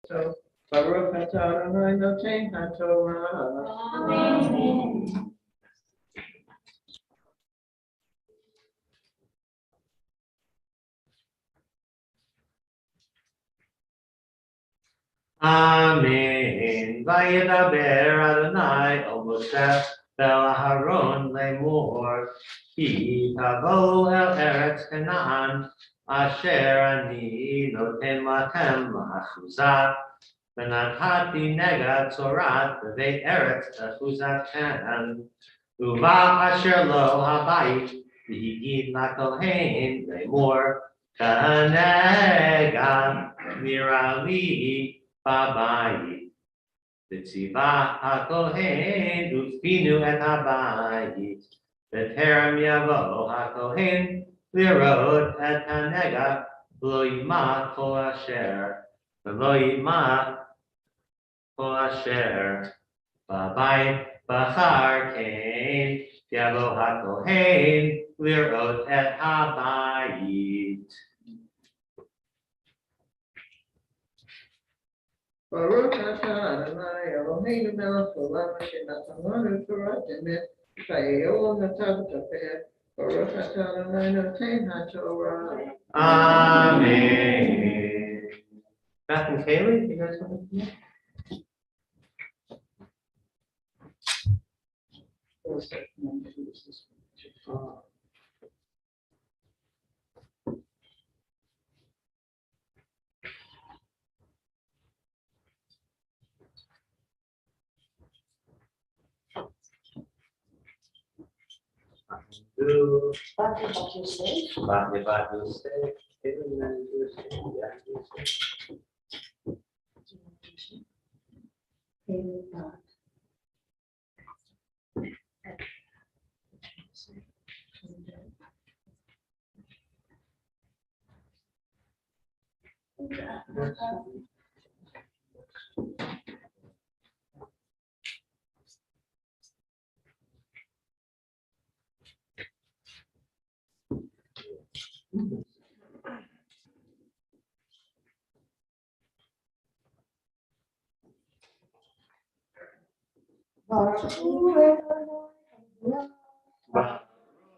So, Baruch atah Adonai noten haTorah. Amen. Amen. Vayedaber Adonai el Moshe vel Aharon lemor. Ki tavo el Eretz Canaan asher ani noten lahem achuzat. V'natati nega tzorat b'veit Eretz achuzatchem. Uva asher lo habayit v'higid lakohen lemor. Kanega mirali Babayit, V'tziva haKohen, Ufinu et habayit, V'terem yavo haKohen, Lirot et hanega, V'lo yima kol asher, V'lo yima kol asher, Babayit b'char kain, Yavo haKohen, Lirot et habayit. Baruch atah Adonai Eloheinu melech haolam asher natan lanu Torah emet v'hayol natav tafeh. Baruch atah Adonai noten haTorah. Amen. Beth and Kaylee, you guys want to come up? Batu stay. Kaylee, then do a stay. Yeah, do a stay.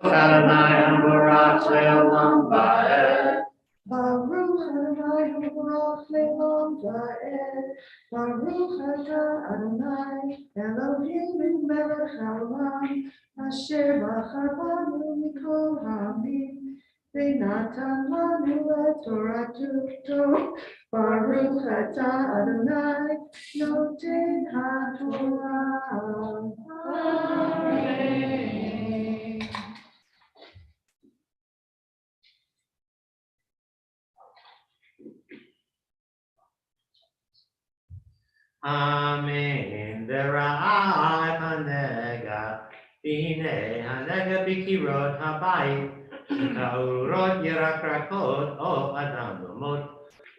Adonai Barak Leolam Ba'ed. Baruch Adonai Baruch Le'olam Va'ed. Baruch atah Adonai Eloheinu melech haolam asher bachar banu mikol ha'amim v'natan lanu et toratu. Baruch atah Adonai noten haTorah. Amen. Amen. Vera'ai hanega. V'hine hanega b'kirot habayit. Ka'urot yerakrakot o adam lomot.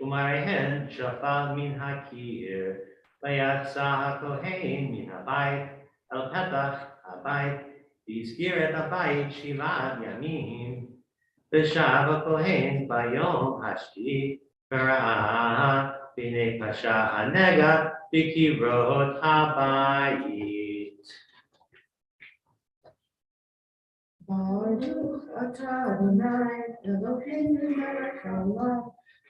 Umarehen shafal min hakir. Vayatsa hakohen min habayit. El petach habayit. V'izkiret habayit shivat yamim. V'shav hakohen bayom hashti. Vera'ah b'nei pasha hanega. B'kirot habayit. Baruch atah Adonai Eloheinu melech haolam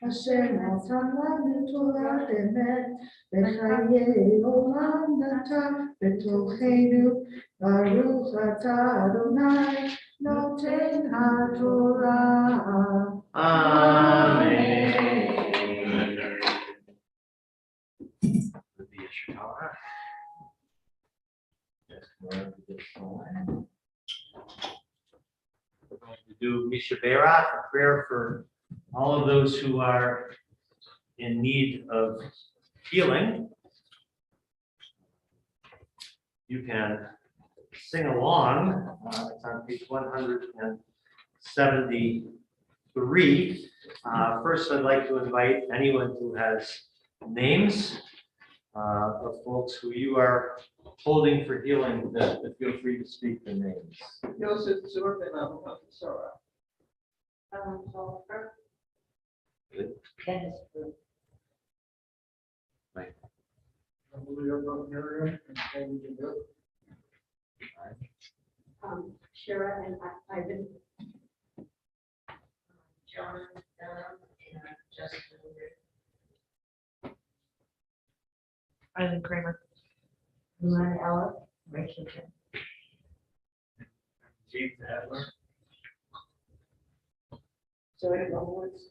asher natan lanu Torah emet v'chayei olam natan b'tochenu. Baruch atah Adonai noten haTorah. Amen. We're going to do Mishaberach, a prayer for all of those who are in need of healing. You can sing along. It's on page 173. First, I'd like to invite anyone who has names of folks who you are holding for healing, that feel free to speak the names. Yosef Zurban Abu Sarah. Dennis Brew. Shara and Ivan. John, and Justin. Eileen Kramer. Lynn Ella. Rachel Chen. James Adler. Zoe Rollins.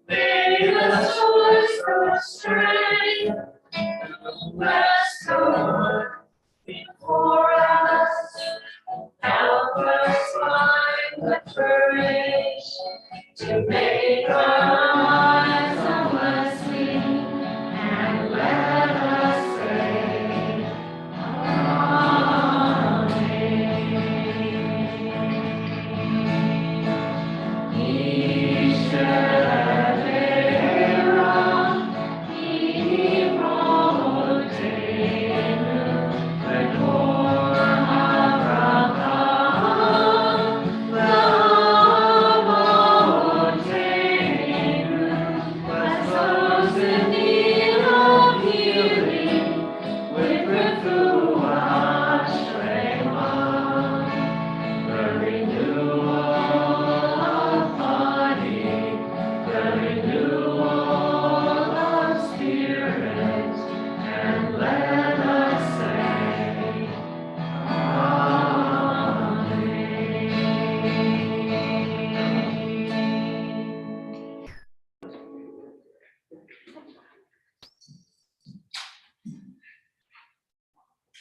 May the source of strength rest on before us. Help us find the courage to make our lives a blessing, and let us say, Amen. Easter.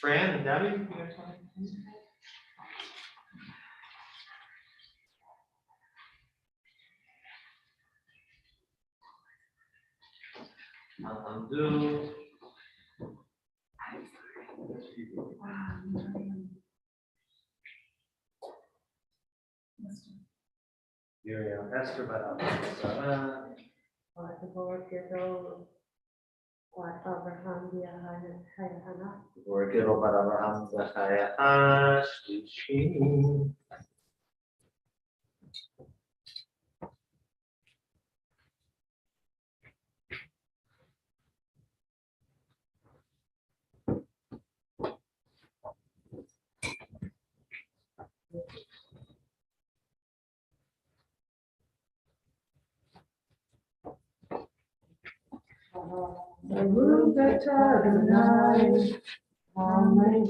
Fran and Debbie, you guys want to do? Esther, but Workero para Abraham Zachariah Shlishi. Baruch atah Adonai, Amen.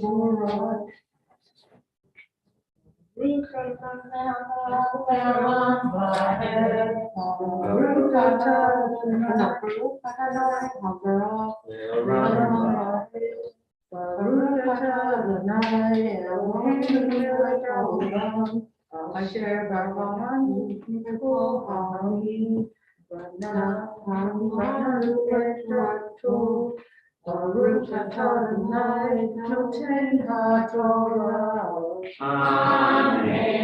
Baruch atah Adonai, Eloheinu asher barakani b'kol ha'amim, v'na'anu et torto. Baruch atah Adonai, noten ha'torah. Amen.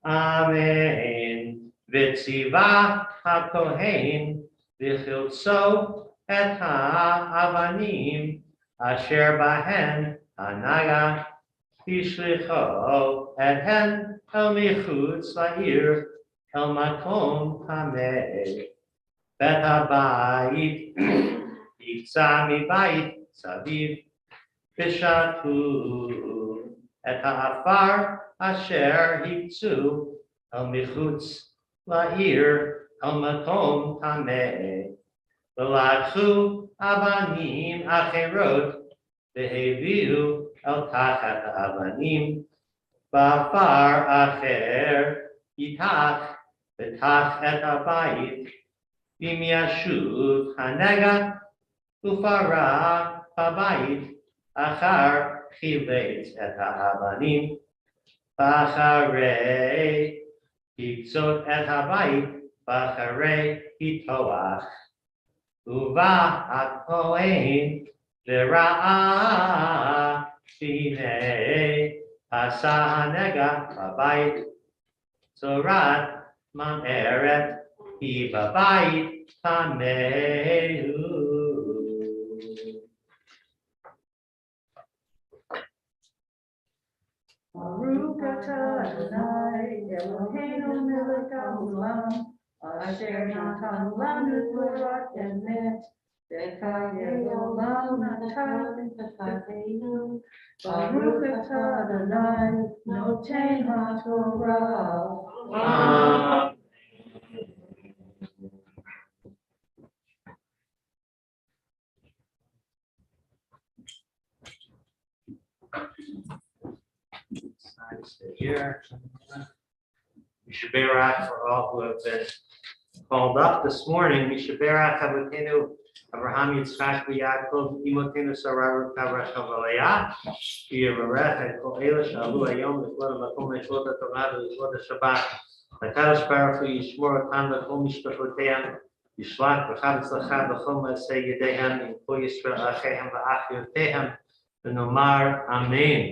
Amen. V'tziva haKohen v'chiltzo et ha'avanim asher bahen hanaga v'shlicho et hen el michutz la'ir el makom hameh bet habayit yitza mibayit saviv v'shatu et ha'afar asher hitzu el michutz la'ir el makom tameh v'lakhu avanim acherot v'heviu el tachat ha'avanim Bafar acher yitach betach et habayit bim yashuv hanega ufara habayit achar chivetz et ha'avanim b'acharei hitzot et habayit b'acharei hitoach uva hakohen l'ra'ah shinei asa hanega b'bayit zorat ma'eret hi b'bayit tamehu. Baruch atah Adonai Eloheinu melech haolam asher natan lanu Torah emet v'chayei olam natan v'chayeinu. Baruch atah Adonai noten haTorah. Stay here. Mishaberak for all who have been called up this morning. Mishaberak Avotenu Abraham Yitzchak Yaakov Imotenu Sarah Kavra Kavalaya Yevarech et Kol Ela Shalu Ayom L'Kvod Makom L'Shvot HaTorah L'Shvot HaShabbat HaKadosh Baruch Hu Yishmor Otam V'Kol Mishpachoteim Yishlach V'Chav Tzlachah V'Chol Ma'aseh Yedehem V'Kol Yisrael Achehem V'Achiotehem V'Nomar Amen.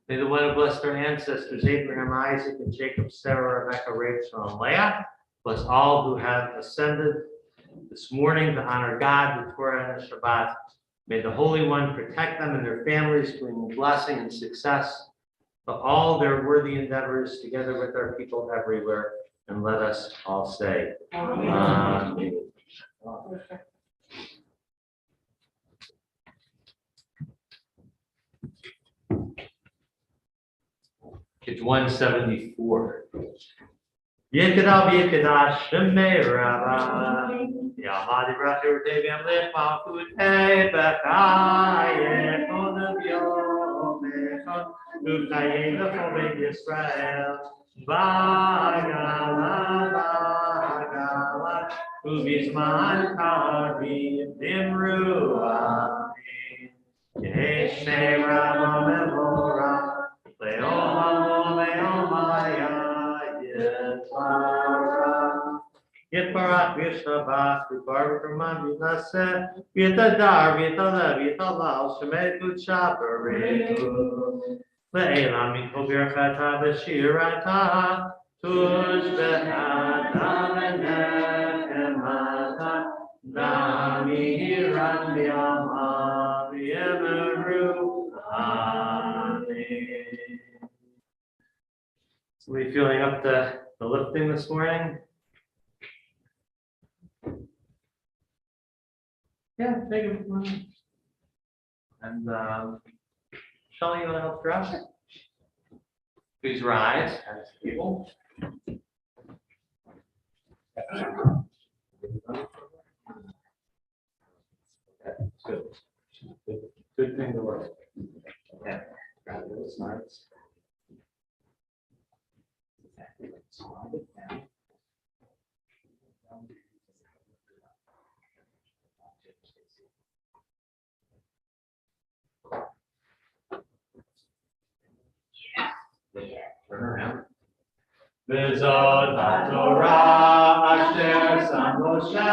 May the one who blessed our ancestors, Abraham, Isaac, and Jacob, Sarah, Rebecca, Rachel, and Leah, bless all who have ascended this morning to honor God, the Torah, and the Shabbat. May the Holy One protect them and their families, bring blessing and success to all their worthy endeavors, together with our people everywhere. And let us all say, Amen. It's 174. Yekadav Yekadash Shemei Rabba Yamadi Racher Deviam Lechma Kutei Bekaye Kodav Yomechon Ukaye Lechobet Yisrael Vagala Ubizman Kari Dimru Amin Yeshmei Rabba Memora Yitbarach v'Shabbat v'Baruch Raman v'Naseh v'Yitadar v'Yitaleh v'Yitalal Shemei Kutcha Berechu Le'elam Mikol Birchata v'Shirata Tush B'Chata V'Nechemata Namiran V'Yama V'Yemeru Amen. So we feeling up the lifting this morning? Yeah, take it. And Shelley, you want to help dress? Please rise as people. Good. Good thing to work. Okay. Grab those smarts. Slide it down. Turn around. V'zot ha'Torah asher sam Moshe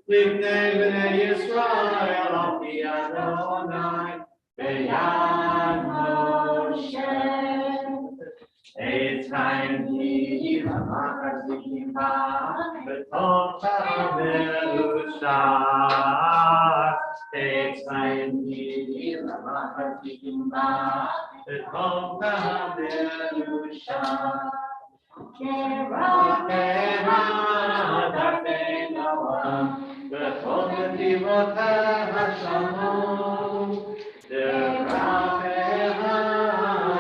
lifnei b'nei Yisrael al pi Adonai b'yad Moshe. Eitz chaim hi lamachas v'kimcha v'tov ha'merusha. Eitz chaim hi lamachas v'kimcha v'tov ha'merusha. Kerapeha darpei Noam v'chol netivoteh shalom. Kerapeha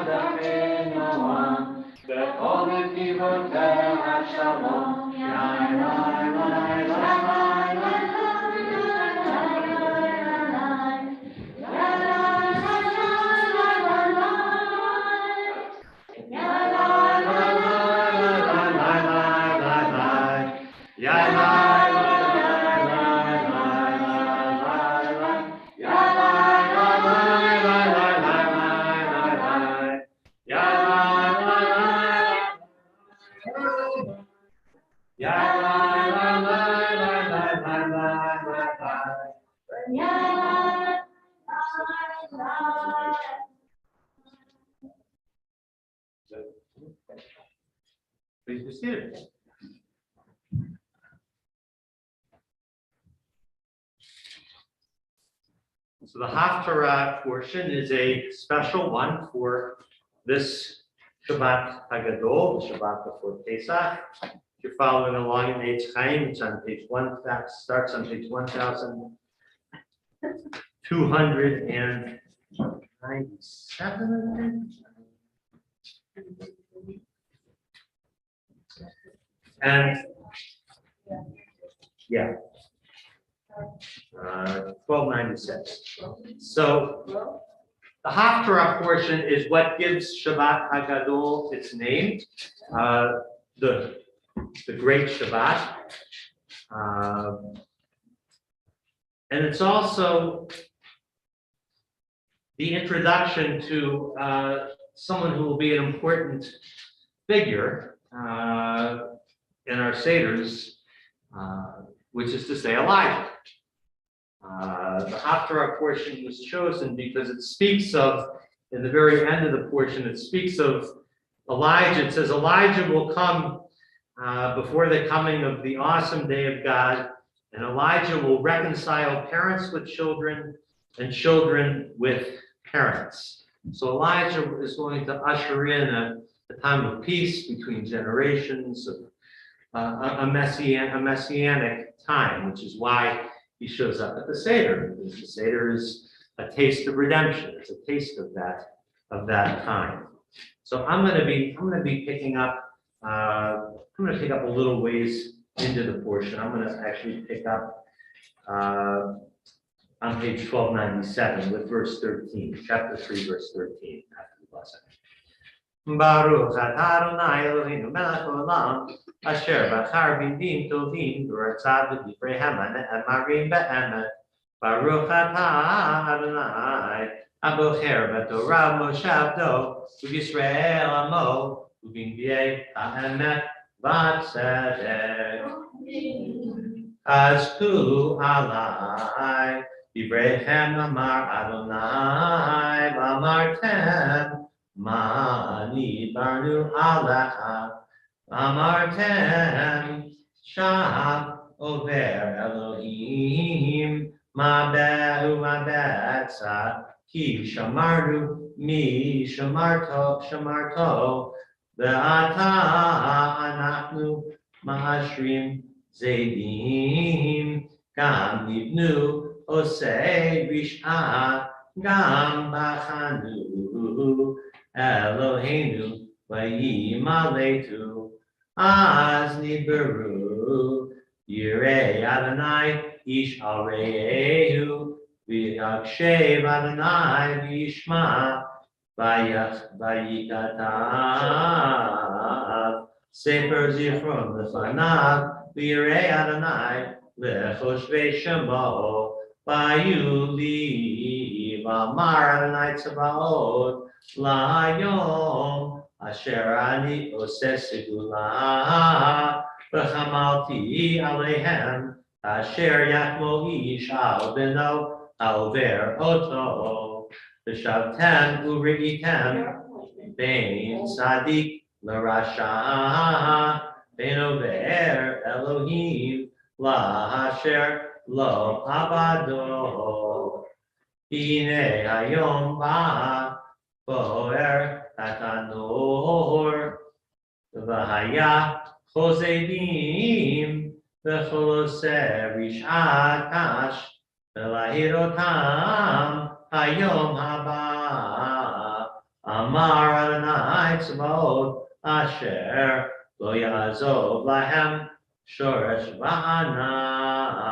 darpei Noam v'chol netivoteh shalom. Yai lai lai lai lai lai lai lai. Ya la la la la la la la la. Please be seated. So the Haftarah portion is a special one for this Shabbat Hagadol, the Shabbat before Pesach. If you're following along in Eitz Chaim, it's on page 1, that starts on page 1297, I think. And yeah, 1296. So the Haftarah portion is what gives Shabbat Hagadol its name, the Great Shabbat, and it's also the introduction to someone who will be an important figure in our Seders, which is to say Elijah. The Haftarah portion was chosen because it speaks of, in the very end of the portion, it speaks of Elijah. It says Elijah will come before the coming of the awesome day of God, and Elijah will reconcile parents with children and children with parents. So Elijah is going to usher in a time of peace between generations, of a messianic time, which is why he shows up at the Seder, because the Seder is a taste of redemption. It's a taste of that time. So I'm going to be picking up. I'm going to pick up a little ways into the portion. I'm going to actually pick up on page 1297 with verse 13, chapter 3, verse 13. After the blessing. Baruch atah Adonai Eloheinu melech haolam asher bachar b'dim tovim v'ratzah b'divrei ha'ne'emarim be'emet. Baruch atah Adonai abocher b'torah Moshe abdo u'Yisrael amo u'b'nbiei ha'emet v'tzedek. Azku alai divreichem amar Adonai v'amartem Mani barnu alecha amartem shah over Elohim mabehu mabetza ki shamarnu mi shamarto ve'ata anachnu ma'ashrim zedim gam nibnu osei rish'ah gam bachanu Eloheinu vayimaletu az niberu yirei Adonai ish al re'ehu v'yakshev Adonai v'yishma v'yikatav sefer zichron lefanav v'yirei Adonai lechoshvei shemo v'yuli v'amar Adonai tzavaot Layom asher ani oseh segula v'chamalti aleihem asher yakmo ish al beno alver oto v'shavtem u'reitem bein sadik l'rasha bein over Elohim la'asher lo abado hine hayom ba Boer Tatanor Vahaya Chosedim Vecholose Rishakash Velahirotam Hayom Haba Amar Adonai Tzvaot Asher Lo Yazov Lahem Shoresh Va'anav.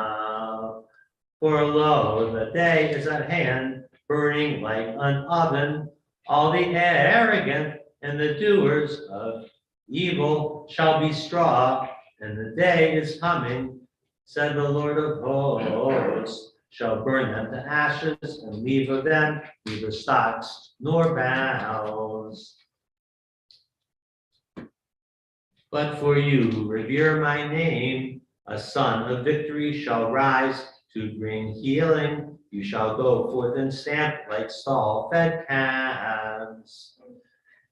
For lo, the day is at hand, burning like an oven. All the arrogant and the doers of evil shall be straw, and the day is coming, said the Lord of hosts, shall burn them to ashes and leave of them neither stocks nor boughs. But for you, revere my name. A son of victory shall rise to bring healing. You shall go forth and stamp like stall-fed calves.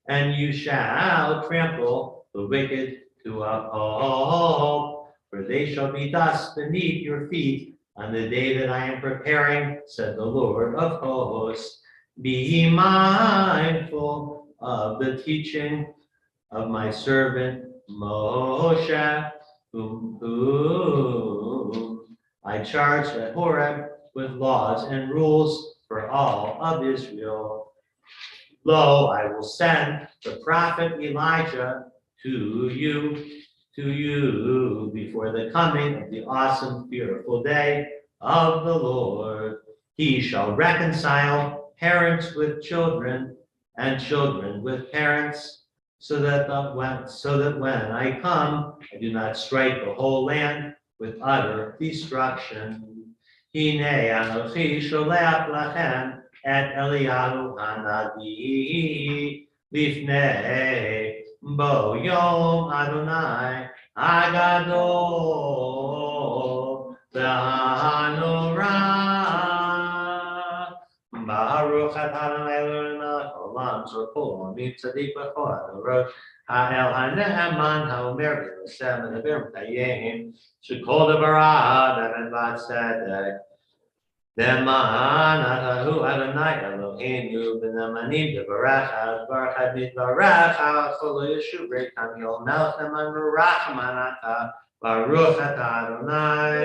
And you shall trample the wicked to a pulp, for they shall be dust beneath your feet on the day that I am preparing, said the Lord of hosts. Be mindful of the teaching of my servant Moshe, whom I charged at Horeb with laws and rules for all of Israel. Lo, I will send the prophet Elijah to you before the coming of the awesome, fearful day of the Lord. He shall reconcile parents with children and children with parents, so that when I come, I do not strike the whole land with utter destruction. Hine Anochi sholech lachem et Eliyahu Hanavi lifnei bo yom Adonai Agadol v'hanorah. Baruch atah Adonai Eloheinu olam zokol mitzadik b'chol adorot ha'el ha'ne'eman ha'omer v'yosem v'daber v'tayim shekol devarah ben vat tzedek. Deman atahu Adonai Eloheinu b'namanim devarecha baruch mitvarecha chol yeshuv reitam yol melech neman v'rachman atah baruch atah Adonai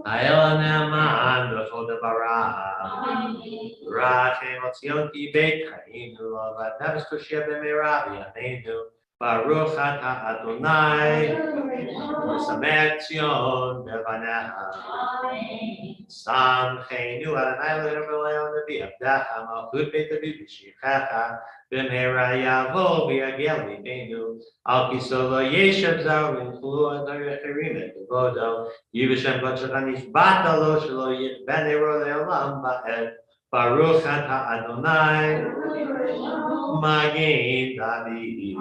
ha'el ne'eman b'chol devarah rachem otzion ki beit chainu v'atavis toshia b'meira v'yaneinu baruch atah Adonai v'samech Tzion b'vanecha Samcheinu Adonai Eloheinu b'leon v'yavdecha malchut beit David v'shichecha b'meira yavo v'yagel libeinu al kiso lo yeshev zar v'yichlu adar yechirim et kavodo yivashem b'tshach nishbata lo shelo yichben ero le'olam ba'ed baruch atah Adonai Magen David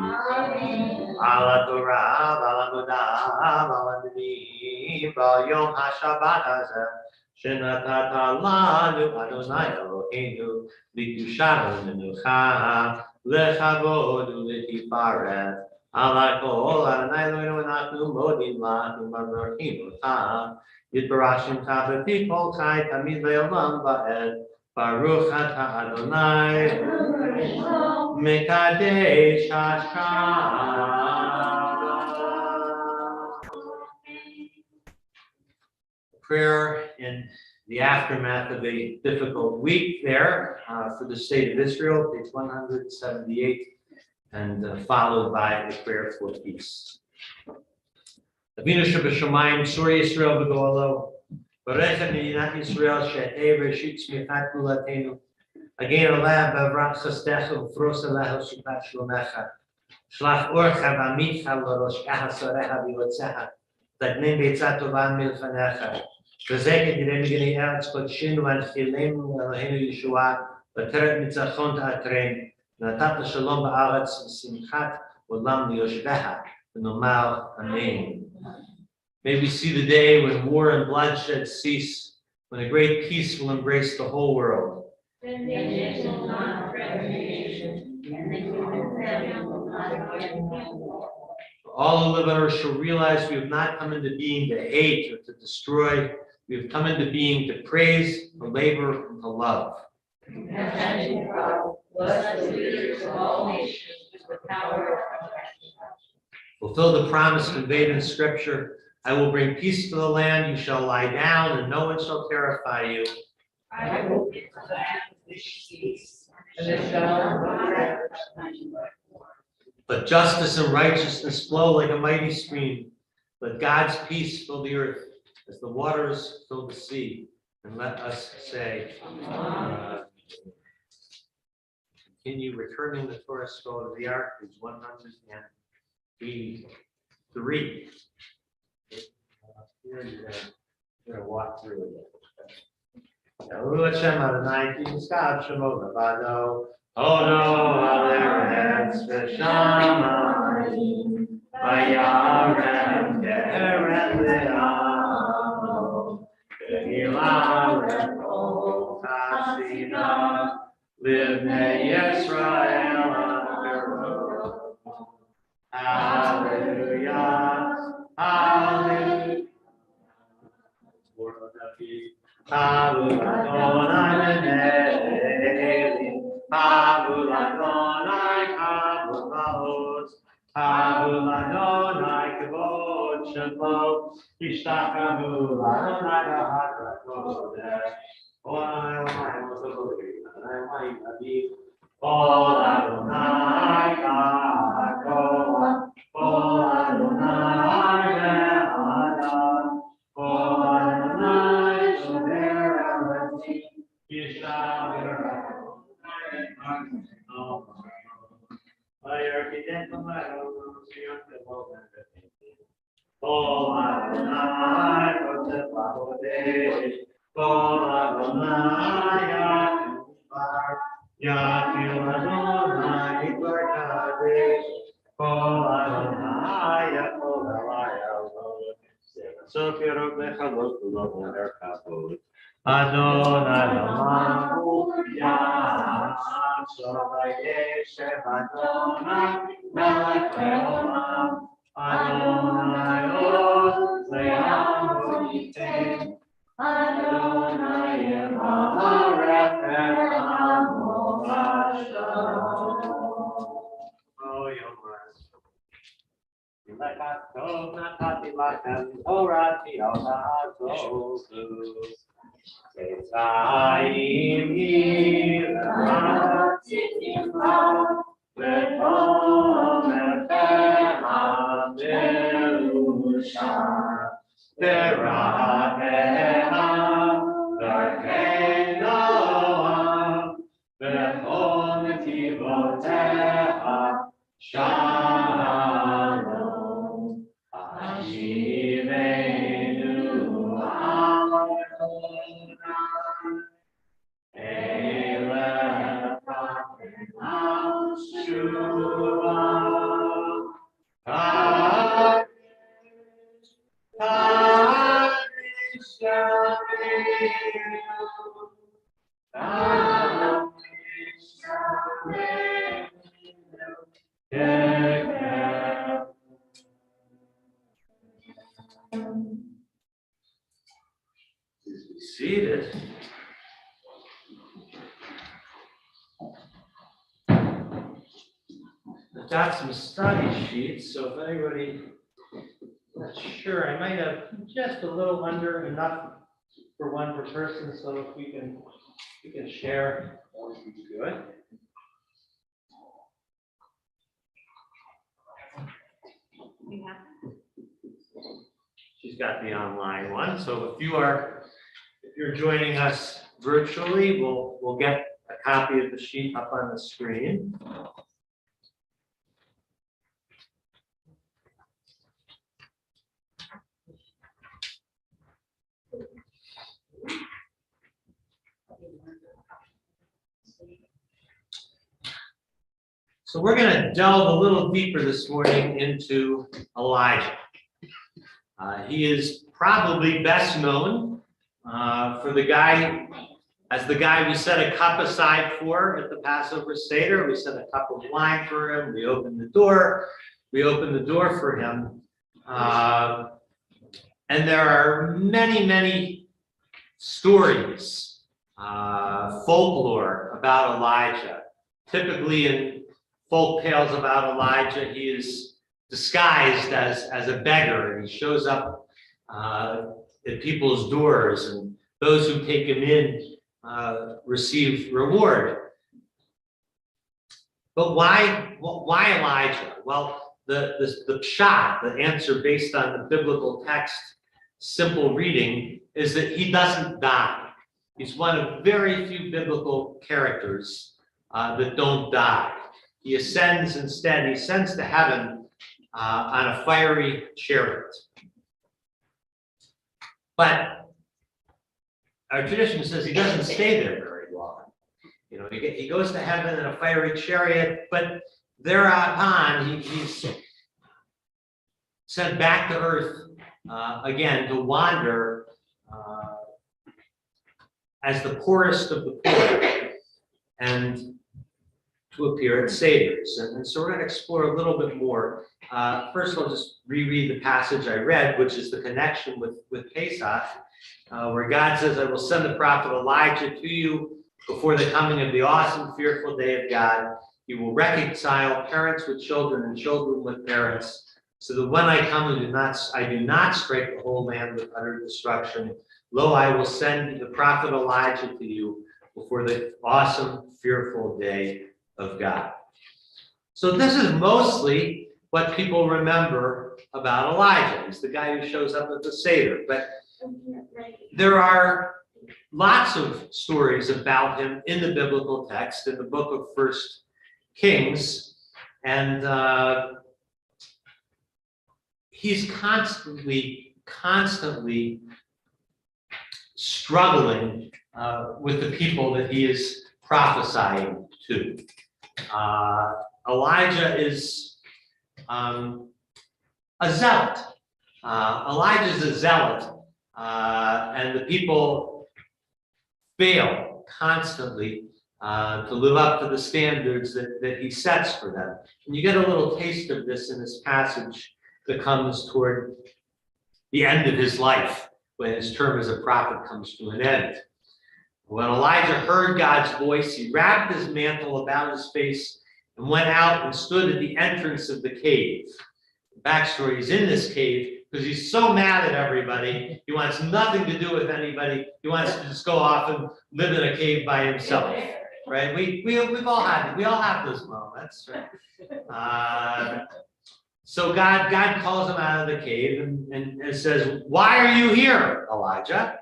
ala Torah v'ala Modav v'ala Nevi'im v'al Yom HaShabbat hazeh Shenatata lanu Adonai Eloheinu l'kedusha u'menucha lechavod u'letifaret ala kol Adonai Eloheinu anachnu modim lach u'mavorchim otah yitbarach shemcha b'pi kol chai tamid le'olam va'ed baruch atah Adonai mekadesh Hashem. Prayer in the aftermath of a difficult week there for the state of Israel, page 178, and followed by a prayer for peace. Avinu shebashamayim, Surah Yisrael v'go'alo, Barecha Medinat Yisrael she'eh reshit tzmichat gulatenu, again aleh b'avrat chastecha u'fros aleha sukat shlomecha, shlach orcha v'amitcha l'roshkecha sarecha v'yotzecha, תקנן בעצה טובה מלפניך, וזקת יראה מגני ארץ קודשנו והנחילנו אלוהינו ישועה, ותרת ניצחון תעטרם, ונתת שלום בארץ ושמחת עולם ליושביה, ונאמר אמן. May we see the day when war and bloodshed cease, when a great peace will embrace the whole world. Then the nation will not threaten the nation, and the human family will not fear war. All who live on earth shall realize we have not come into being to hate or to destroy. We have come into being to praise, to labor, and to love. Bless the leaders of all nations with the power of Fulfill the promise conveyed in Scripture. I will bring peace to the land. You shall lie down, and no one shall terrify you. I will give the land peace, and it shall not ever. Let justice and righteousness flow like a mighty stream. Let God's peace fill the earth as the waters fill the sea. And let us say, continue returning the Torah scroll to the ark, page 183. Here you're gonna walk through it. Yahu Hashem Adonai Ki Miskav Shemo Levado. Oh no, Aleretz V'Shamayim. Hallelujah. Hallelujah. Lord of the Adonai Beneli, Adonai Kavod, Adonai Kavod Shalom, Ishtakavu Adonai Hadrakodesh, Adonai Adonai Adonai Kavod, Adonai Be'adam. So if you're the hello to the water couple, Adonai Lamahu Yah, Shavayeshev Adonai Melech Leolam, Adonai Oz Le'am Yitem, Adonai Yemarech Amo Hashem. Oh, Yomer. Like I told, not happy like I'm already on the house. It's I in here, I'm sitting around the home and Belarusha. There are the Kenoam, the home Tivoteha, Shalom. Ashivenu Adonai, Elechem Shua, Kadesh Please be seated. I've got some study sheets, so if anybody not sure, I might have just a little under enough for one per person, so if we can share, that would be good. She's got the online one, so if you're joining us virtually, we'll get a copy of the sheet up on the screen. So we're going to delve a little deeper this morning into Elijah. He is probably best known for the guy we set a cup aside for at the Passover Seder. We set a cup of wine for him. We opened the door. For him. And there are many, many stories, folklore about Elijah. Typically in folk tales about Elijah, he is disguised as a beggar, and he shows up at people's doors, and those who take him in receive reward. But why Elijah? Well, the shot, the answer based on the biblical text, simple reading, is that he doesn't die. He's one of very few biblical characters that don't die. He ascends instead, he ascends to heaven on a fiery chariot. But our tradition says he doesn't stay there very long. You know, he goes to heaven in a fiery chariot, but thereupon he's sent back to earth again to wander as the poorest of the poor. And to appear at Seder's. And so we're going to explore a little bit more. First, I'll just reread the passage I read, which is the connection with Pesach, where God says, I will send the prophet Elijah to you before the coming of the awesome, fearful day of God. He will reconcile parents with children and children with parents, so that when I come, I do not strike the whole land with utter destruction. Lo, I will send the prophet Elijah to you before the awesome, fearful day of God. So this is mostly what people remember about Elijah. He's the guy who shows up at the Seder. But there are lots of stories about him in the biblical text, in the book of 1 Kings. And he's constantly struggling with the people that he is prophesying to. Elijah is a zealot. Elijah's a zealot, and the people fail constantly to live up to the standards that he sets for them. And you get a little taste of this in this passage that comes toward the end of his life, when his term as a prophet comes to an end. When Elijah heard God's voice, he wrapped his mantle about his face and went out and stood at the entrance of the cave. The backstory is in this cave because he's so mad at everybody. He wants nothing to do with anybody. He wants to just go off and live in a cave by himself. Right? We've all had it. We all have those moments. Right? So God calls him out of the cave and says, "Why are you here, Elijah?"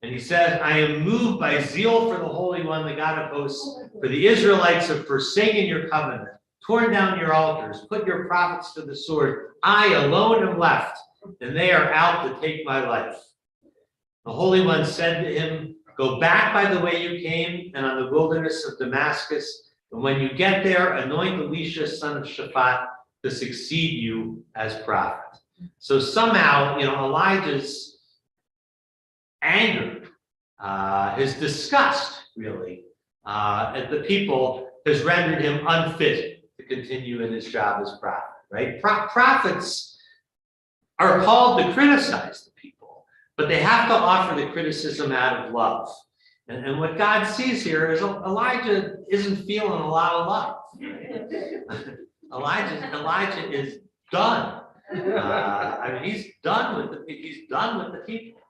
And he says, "I am moved by zeal for the Holy One, the God of hosts, for the Israelites have forsaken your covenant, torn down your altars, put your prophets to the sword. I alone am left, and they are out to take my life." The Holy One said to him, "Go back by the way you came and on the wilderness of Damascus, and when you get there, anoint Elisha, son of Shaphat, to succeed you as prophet." So somehow, Elijah's anger, his disgust, really, at the people has rendered him unfit to continue in his job as prophet, right? Prophets are called to criticize the people, but they have to offer the criticism out of love. And what God sees here is Elijah isn't feeling a lot of love. Elijah is done. He's done with the people.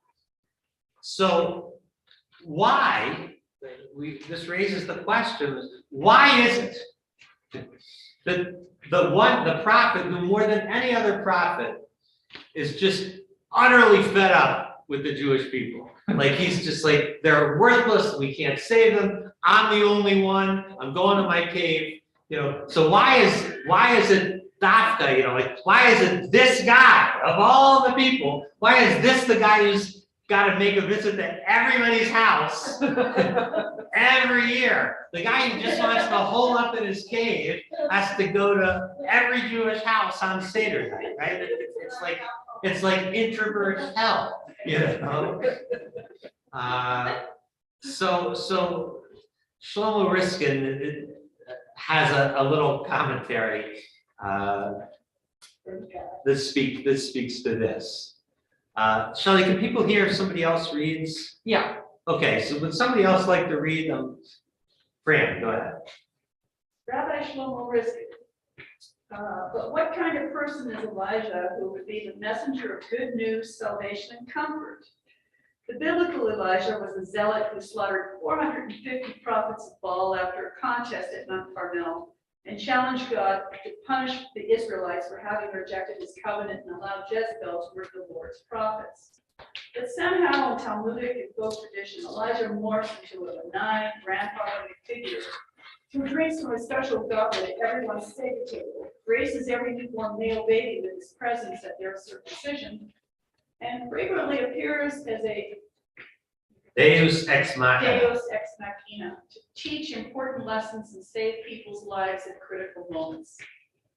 So why? This raises the question: why is it that the prophet who more than any other prophet is just utterly fed up with the Jewish people? Like he's just like, they're worthless. We can't save them. I'm the only one. I'm going to my cave. So why is it Dafka? Why is it this guy of all the people? Why is this the guy who's got to make a visit to everybody's house every year? The guy who just wants to hole up in his cave has to go to every Jewish house on Seder night, right? It's like introvert hell, So Shlomo Riskin has a little commentary that speaks to this. Shelley, can people hear if somebody else reads? Yeah. Okay, so would somebody else like to read them? Fran, go ahead. Rabbi Shlomo Riskin. But what kind of person is Elijah who would be the messenger of good news, salvation, and comfort? The biblical Elijah was a zealot who slaughtered 450 prophets of Baal after a contest at Mount Carmel and challenged God to punish the Israelites for having rejected his covenant and allowed Jezebel to murder the Lord's prophets. But somehow in Talmudic and folk tradition, Elijah morphs into a benign, grandfatherly figure who drinks from a special goblet at everyone's Seder table, graces every newborn male baby with his presence at their circumcision, and frequently appears as a Deus ex machina to teach important lessons and save people's lives at critical moments.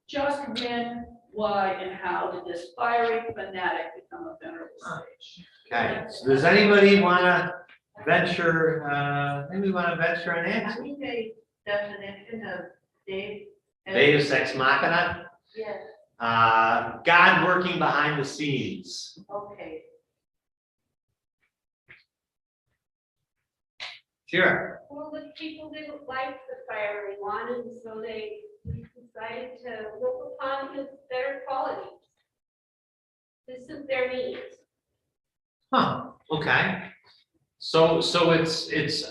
Just when, why, and how did this fiery fanatic become a venerable sage? Okay, so does anybody want to venture? Maybe want to venture an answer? I think definition of Dave? Deus ex machina, Yes, God working behind the scenes. okay. Sure. Well, the people didn't like the fiery one, and so they decided to look upon his better qualities. This is their needs. Huh, okay. So it's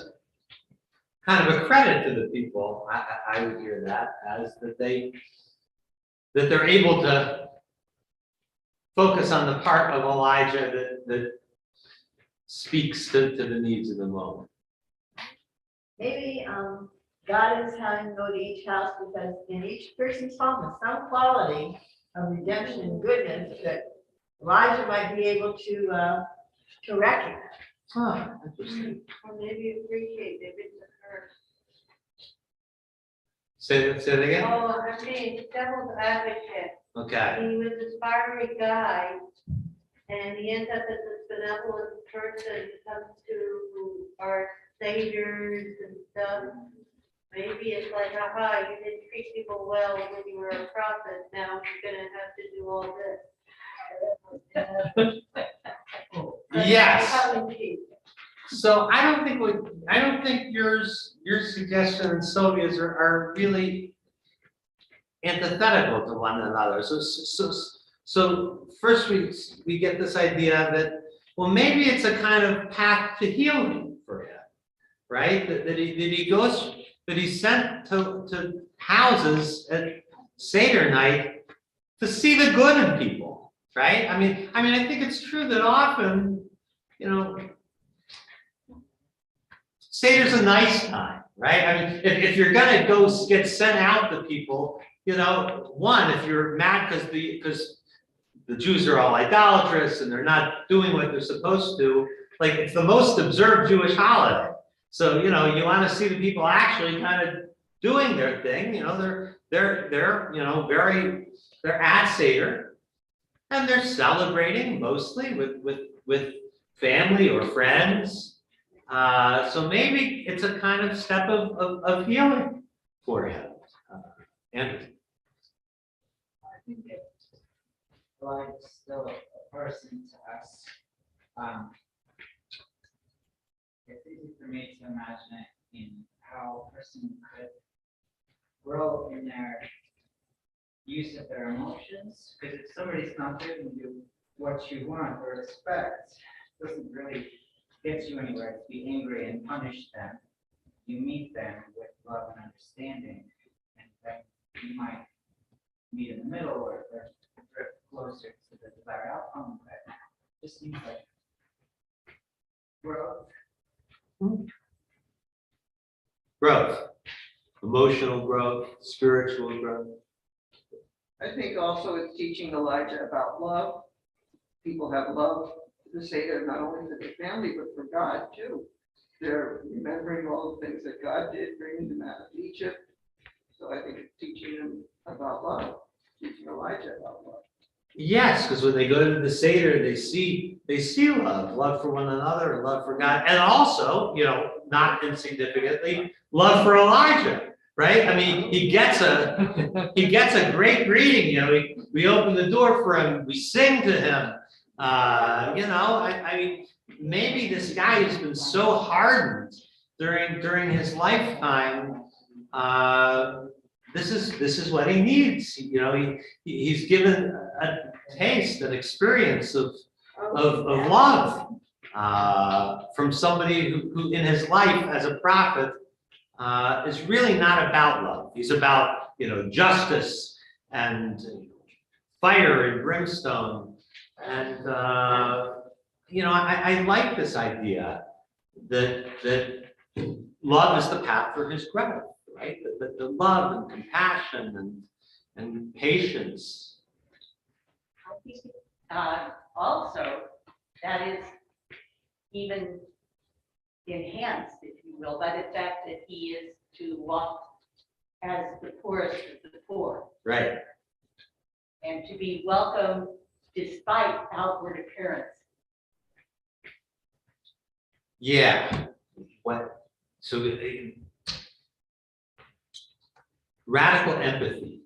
kind of a credit to the people. I would hear that as that they're able to focus on the part of Elijah that speaks to the needs of the moment. Maybe God is having to go to each house because in each person's home is some quality of redemption and goodness that Elijah might be able to recognize. Huh, interesting. Or maybe appreciate they've been to her. Say that again? Oh, I mean, devil's advocate. Okay. He was this fiery guy, and he ends up as this benevolent person who comes to our saviors and stuff. Maybe it's like, aha, you didn't treat people well when you were a prophet, now you're gonna have to do all this. Yes. Tongue in cheek. So I don't think your suggestion and Sylvia's are really antithetical to one another. So first we get this idea that, well, maybe it's a kind of path to healing for him, right? That he's sent to houses at Seder night to see the good in people, right? I mean, I think it's true that often, Seder's a nice time, right? I mean, if you're gonna go get sent out to people, one, if you're mad because the Jews are all idolatrous and they're not doing what they're supposed to, like it's the most observed Jewish holiday. So, you want to see the people actually kind of doing their thing, they're at Seder and they're celebrating mostly with family or friends. So maybe it's a kind of step of healing for him. And I think it's like still a person to us. It's easy for me to imagine it in how a person could grow in their use of their emotions. Because if somebody's not giving you what you want or expect, it doesn't really get you anywhere to be angry and punish them. You meet them with love and understanding, and then you might meet in the middle or drift closer to the desired outcome. But it just seems like growth. growth, emotional growth, spiritual growth. I think also it's teaching Elijah about love. People have love to say that not only for their family, but for God too. They're remembering all the things that God did, bringing them out of Egypt. So I think it's teaching them about love, teaching Elijah about love. Yes, because when they go to the Seder, they see love for one another, love for God, and also, not insignificantly, love for Elijah, right? I mean, he gets a great greeting. We open the door for him, we sing to him. I mean, maybe this guy has been so hardened during his lifetime. This is what he needs. He's given a taste, an experience of love from somebody who in his life as a prophet is really not about love. He's about justice and fire and brimstone. And I like this idea that love is the path for his growth. Right, the love and compassion and patience. I think also that is even enhanced, if you will, by the fact that he is to walk as the poorest of the poor. Right. And to be welcomed despite outward appearance. Yeah. So radical empathy,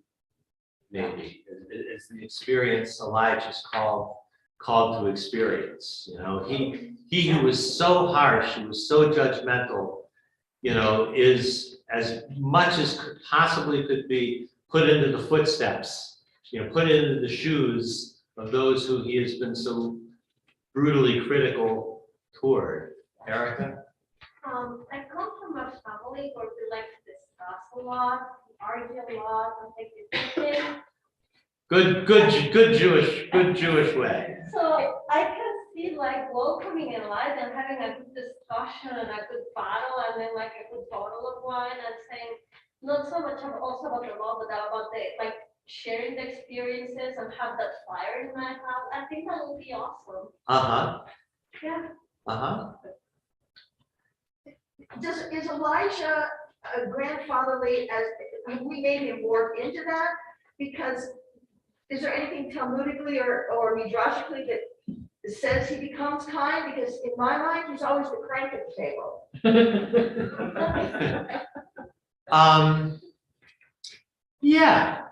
maybe, is the experience Elijah's called to experience. You know, he who was so harsh, who was so judgmental, you know, is as much as possibly could be put into the footsteps, you know, put into the shoes of those who he has been so brutally critical toward. Erica? I come from a family where we like to discuss a lot, argue a lot, and take decisions. Good Jewish way. So I can see like welcoming Elijah and having a good discussion and a good battle and then like a good bottle of wine and saying, not so much also about the law, but about the like sharing the experiences and have that fire in my house. I think that would be awesome. Yeah. Is Elijah grandfatherly as, have we made him work into that? Because is there anything Talmudically or midrashically that says he becomes kind? Because in my mind, he's always the crank at the table. Yeah,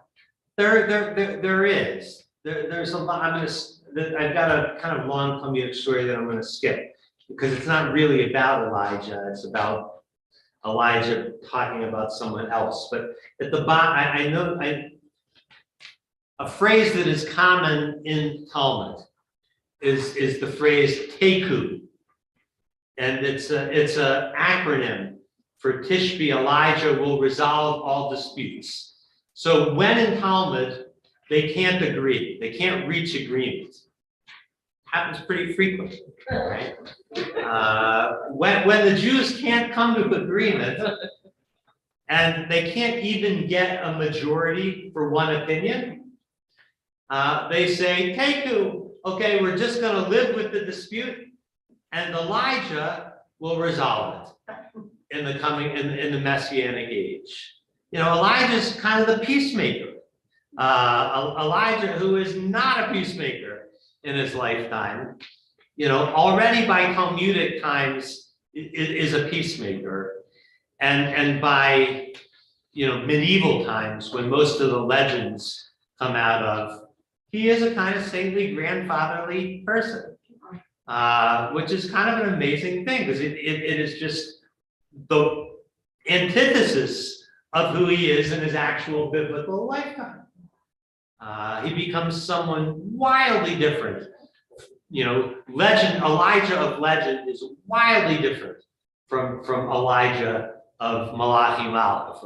there is. There's a lot. I've got a kind of long Talmudic story that I'm going to skip because it's not really about Elijah. It's about Elijah talking about someone else. But at the bottom, I know a phrase that is common in Talmud is the phrase teku, and it's a acronym for Tishbi. Elijah will resolve all disputes. So when in Talmud they can't agree, they can't reach agreement. Happens pretty frequently, right? When the Jews can't come to agreement, and they can't even get a majority for one opinion, they say, Teku, okay, we're just going to live with the dispute, and Elijah will resolve it in the Messianic age. You know, Elijah's kind of the peacemaker. Elijah, who is not a peacemaker in his lifetime, you know, already by Talmudic times is a peacemaker, and by, you know, medieval times, when most of the legends come out of, he is a kind of saintly, grandfatherly person, which is kind of an amazing thing, because it is just the antithesis of who he is in his actual biblical lifetime. He becomes someone wildly different. You know, Elijah of legend is wildly different from Elijah of Malachi Malach,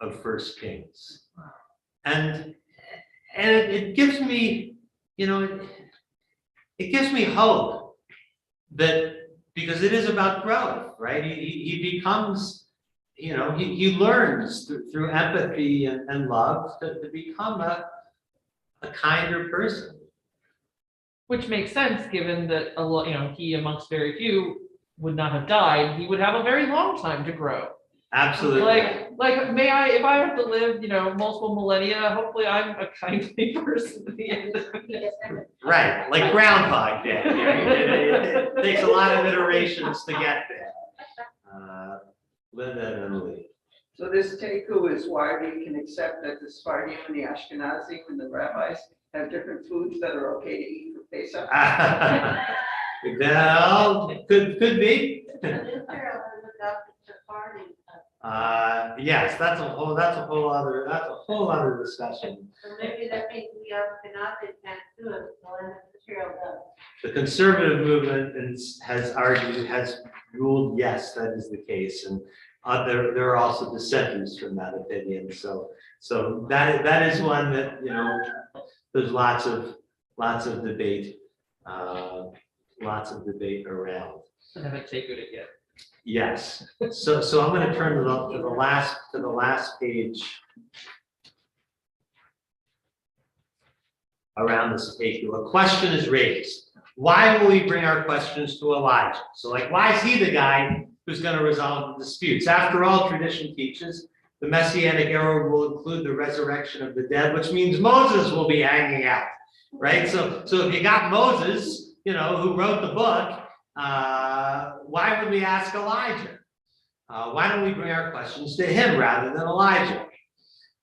of First Kings. And it gives me, you know, it gives me hope that, because it is about growth, right? He becomes, you know, he learns through empathy and love to become a kinder person. Which makes sense, given that a lot, you know, he amongst very few would not have died. He would have a very long time to grow. Absolutely. Like, if I have to live, you know, multiple millennia, hopefully I'm a kindly person at the end of it. Right, like Groundhog Day. It takes a lot of iterations to get there. Linda and Emily. So this teku is why we can accept that the Sephardim and the Ashkenazi and the rabbis have different foods that are okay to eat for Pesach. Well, could be. Israel has adopted Sephardi. Yes, that's a whole other discussion. So maybe that means we Ashkenazi can't do it, so then Israel does. The conservative movement has ruled, yes, that is the case, and there are also dissenters from that opinion. So that is one that, you know, there's lots of debate, around. I haven't taken it yet. Yes. So I'm going to turn to the last page around this page. A question is raised. Why will we bring our questions to Elijah? So, like, why is he the guy who's going to resolve the disputes? After all, tradition teaches the Messianic era will include the resurrection of the dead, which means Moses will be hanging out, right? So if you got Moses, you know, who wrote the book, why would we ask Elijah? Why don't we bring our questions to him rather than Elijah?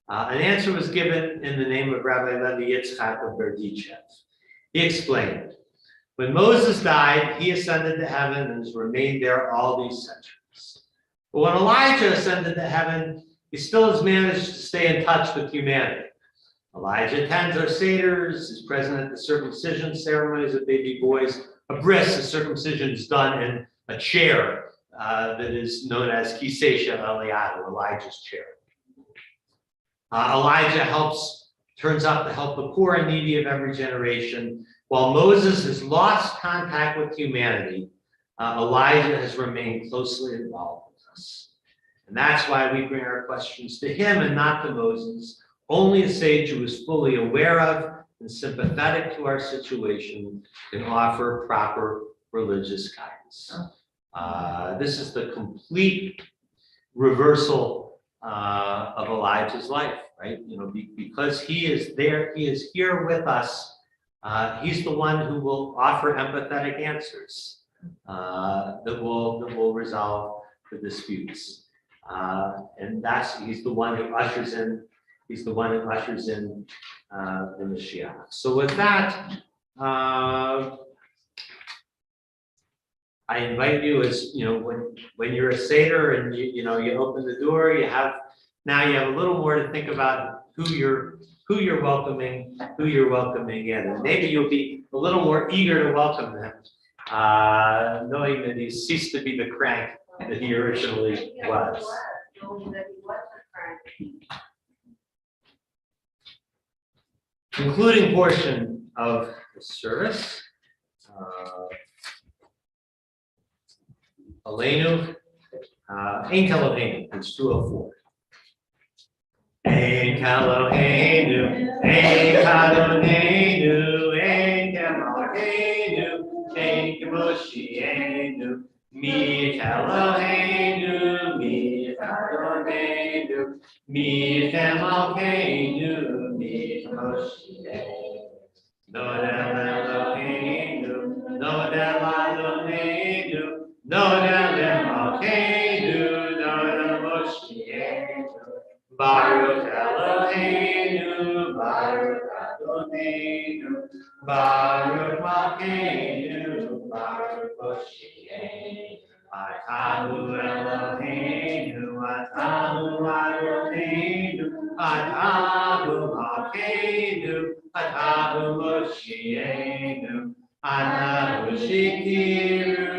An answer was given in the name of Rabbi Levi Yitzchak of Berdichev. He explained, when Moses died, he ascended to heaven and has remained there all these centuries. But when Elijah ascended to heaven, he still has managed to stay in touch with humanity. Elijah attends our seders, is present at the circumcision ceremonies of baby boys. A bris, a circumcision, is done in a chair that is known as Kisesha Eliyahu, Elijah's chair. Elijah turns up to help the poor and needy of every generation. While Moses has lost contact with humanity, Elijah has remained closely involved with us. And that's why we bring our questions to him and not to Moses. Only a sage who is fully aware of and sympathetic to our situation can offer proper religious guidance. This is the complete reversal of Elijah's life, right? Because he is there, he is here with us. He's the one who will offer empathetic answers that will resolve the disputes. And he's the one who ushers in. He's the one who ushers in the Mashiach. So with that, I invite you, as when you're a Seder and you open the door, you have a little more to think about who you're welcoming in, and maybe you'll be a little more eager to welcome them, knowing that he's ceased to be the crank that he originally was. Knowing that he was a crank. Concluding portion of the service. Aleinu, Ein Eloheinu, it's 204. Ein Eloheinu, Ein Kadoneinu, Ein Kemalkeinu, Ein Kemoshienu, Mi Eloheinu, Mi Kadoneinu, Mi Kemalkeinu, Mi Kemoshienu. Nodel Eloheinu, Nodel Adonenu, Nodel Malkeinu, Nodel Moshienu, Baruch Eloheinu, Baruch Adonenu, Baruch Malkeinu, Baruch Moshienu. Atahu Eloheinu, Atahu Adonenu, Atahu Malkeinu, Atahu Moshienu, Atahu Shikiru,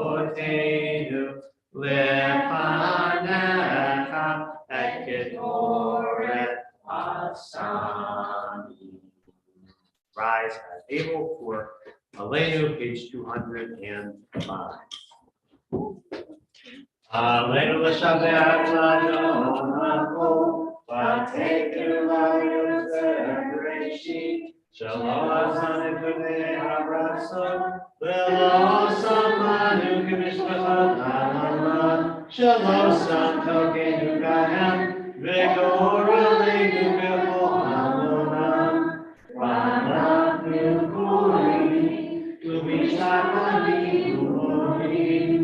Avotenu, Lefanecha, et Ketoret Asani. Rise as able for Aleinu, page 205. Aleinu l'shabeach l'adon ha'kol, v'teker la'yotzer b'reishit, shalom asanu k'nei ha'ratzon, v'lo samanu k'mishpachot ha'aman, shalom sam tokenu gahem, v'gor aleinu k'chol ha'monam, v'anachnu kurim, u'mishachani u'orim,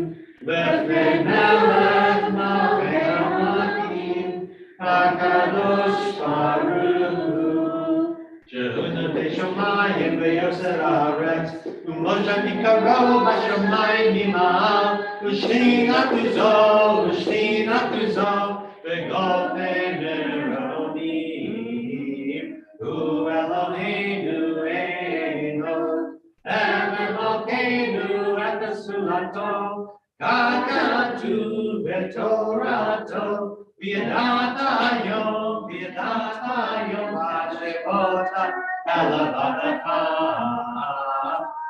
B'fnei melech malchei hamakim, HaKadosh Baruch Hu, Shehu notei shomayim v'yoser haaretz, u'moshav yikaro b'shomayim mima'al, u'shchinatu zo, v'gofei meronim, Hu Eloheinu Eino, Ever Malkeinu et Sulato, Kakatu v'Torato, v'yadat hayom, ha'shevota elavadecha,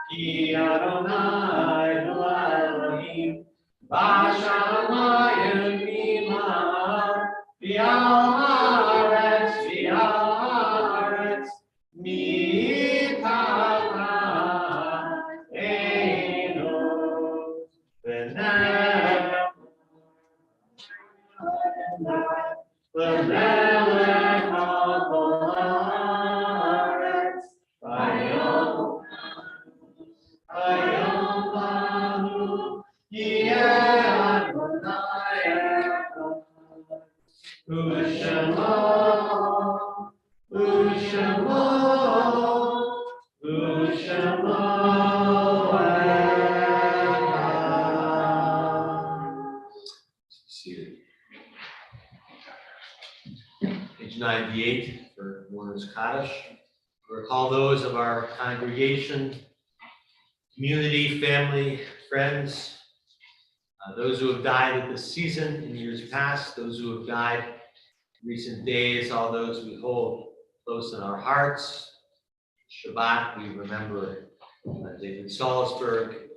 ki Adonai hu Elohim, b'shamayim mima'al, v'al haaretz, mitata eino, v'neh v'melech ha'kol haaretz, v'yom banu, yeh Adonai echad, u'shem 298 for Warner's Cottage. Recall those of our congregation, community, family, friends, those who have died at this season in years past, those who have died in recent days, all those we hold close in our hearts. Shabbat, we remember David Salzberg,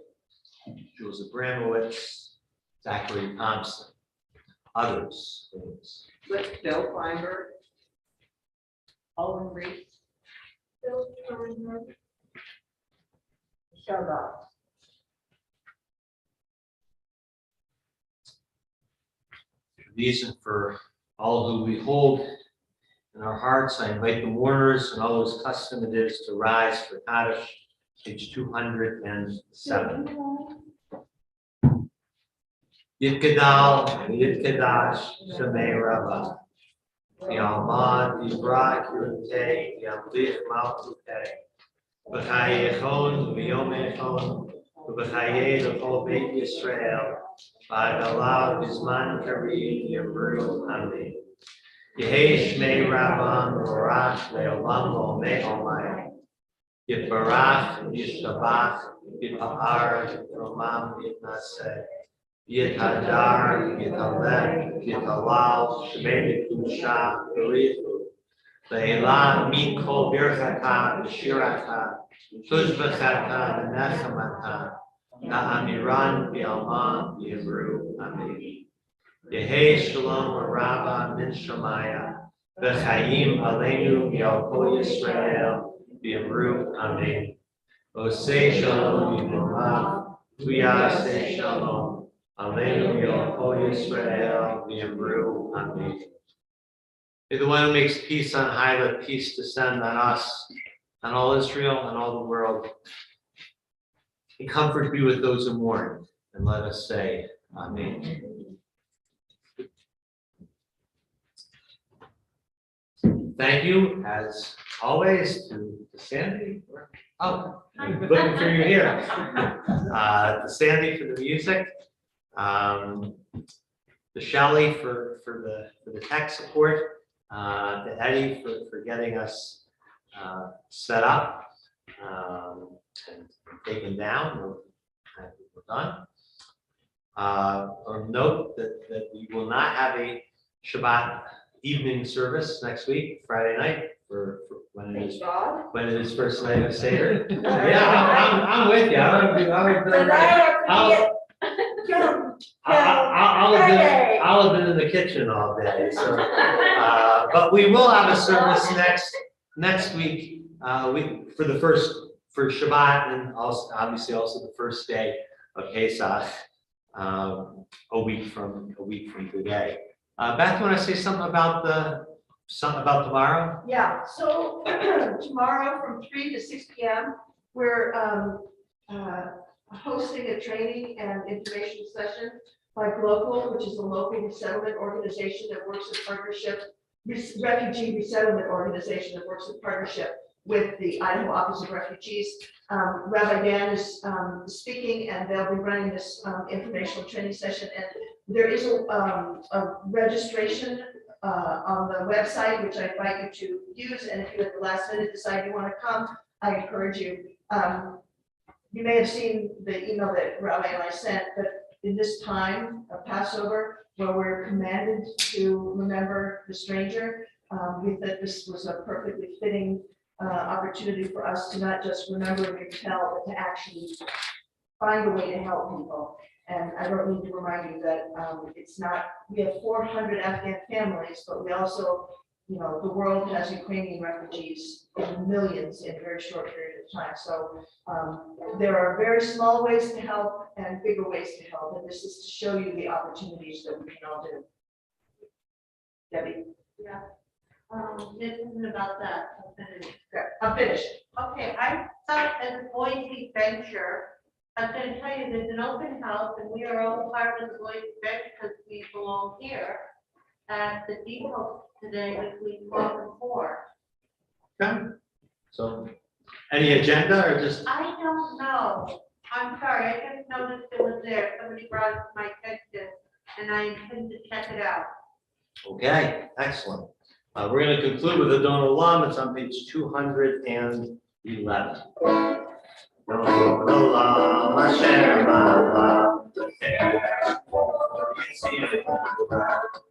Jules Abramowitz, Zachary Thompson, others. But Bill Feinberg, Owen Reed. Shabbat. These and for all who we hold in our hearts, I invite the mourners and all those custom it is to rise for Kaddish, page 207. Yitgadal, Yitkadash, Shemei Rabbah. Yalmad, Yibrak, Yurte, Yamlich, Malchute. B'chayechon, V'yomechon, B'chayei, L'chol Beit Yisrael. B'adalav, Bizman Kareem, Yamru, Amen. Yehei Shmei Rabban, Barach, Le'olam, Lo'mei Omai. Yitbarach, Yishabach, Yitpa'ar, Yomam, Yitnaseh. Yitadar, Yitalech, Yitalal, Shemei Kusha, Berithu. Le'elah, Mikol Birchata, B'shirata, Tuzbechata, Nechamata, Na'amiran, B'alma, Yivru, Amen. Yehei Shalom Rabba Min Shemaya, B'chaim Aleinu Yalko Yisrael, B'yivru, Amen. Osei Shalom Yivromav, Tuyasei Shalom, Aleinu Yalko Yisrael, B'yivru, Amen. May the one who makes peace on high, let peace descend on us, on all Israel, and all the world. And comfort be with those who mourn, and let us say, Amen. Thank you, as always, to Sandy. Oh, looking for you here. To Sandy for the music, to Shelley for the tech support, to Eddie for getting us set up and taken down. We're done. Or note that we will not have a Shabbat evening service next week, Friday night, for when it is first night of Seder. Yeah, I'm with you. I'll have been in the kitchen all day. So, but we will have a service next week. For Shabbat, and also obviously also the first day of Pesach, a week from today. Beth, you want to say something about tomorrow? Yeah, so tomorrow from 3 to 6 p.m., we're hosting a training and information session by Local, which is a local resettlement organization that works in partnership, refugee resettlement organization that works in partnership with the Idaho Office of Refugees. Rabbi Dan is speaking, and they'll be running this informational training session. And there is a registration on the website, which I invite you to use. And if you at the last minute decide you want to come, I encourage you. You may have seen the email that Rabbi and I sent, but in this time of Passover, where we're commanded to remember the stranger, we thought this was a perfectly fitting opportunity for us to not just remember and tell, but to actually find a way to help people. And I don't need to remind you that it's not, we have 400 Afghan families, but we also, the world has Ukrainian refugees in millions in a very short period of time. So there are very small ways to help and bigger ways to help. And this is to show you the opportunities that we can all do. Debbie? Yeah. This isn't about that. I'm finished. Okay, I thought as a Boise venture, I was gonna tell you, there's an open house and we are all part of the Boise venture because we belong here at the depot today between 12 and 4. Okay. So, any agenda or just? I don't know. I'm sorry, I just noticed it was there. Somebody brought it to my attention and I intend to check it out. Okay, excellent. We're going to conclude with the Don Olam. It's on page 211. Don Olam Asher Ba'alav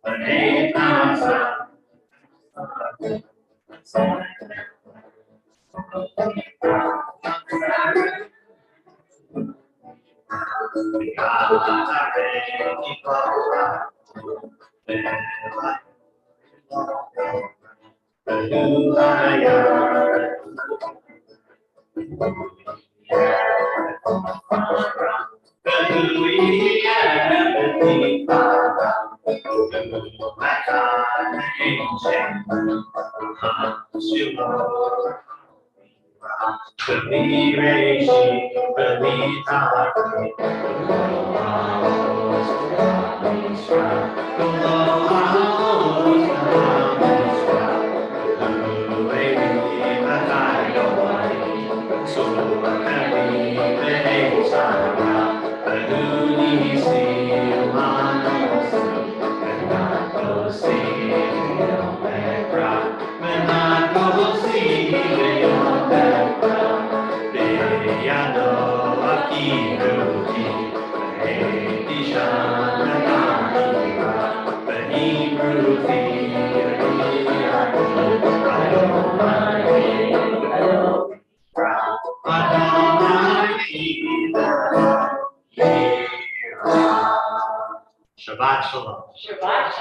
B'nei Nasa. Shabbat Shalom. Shabbat shalom.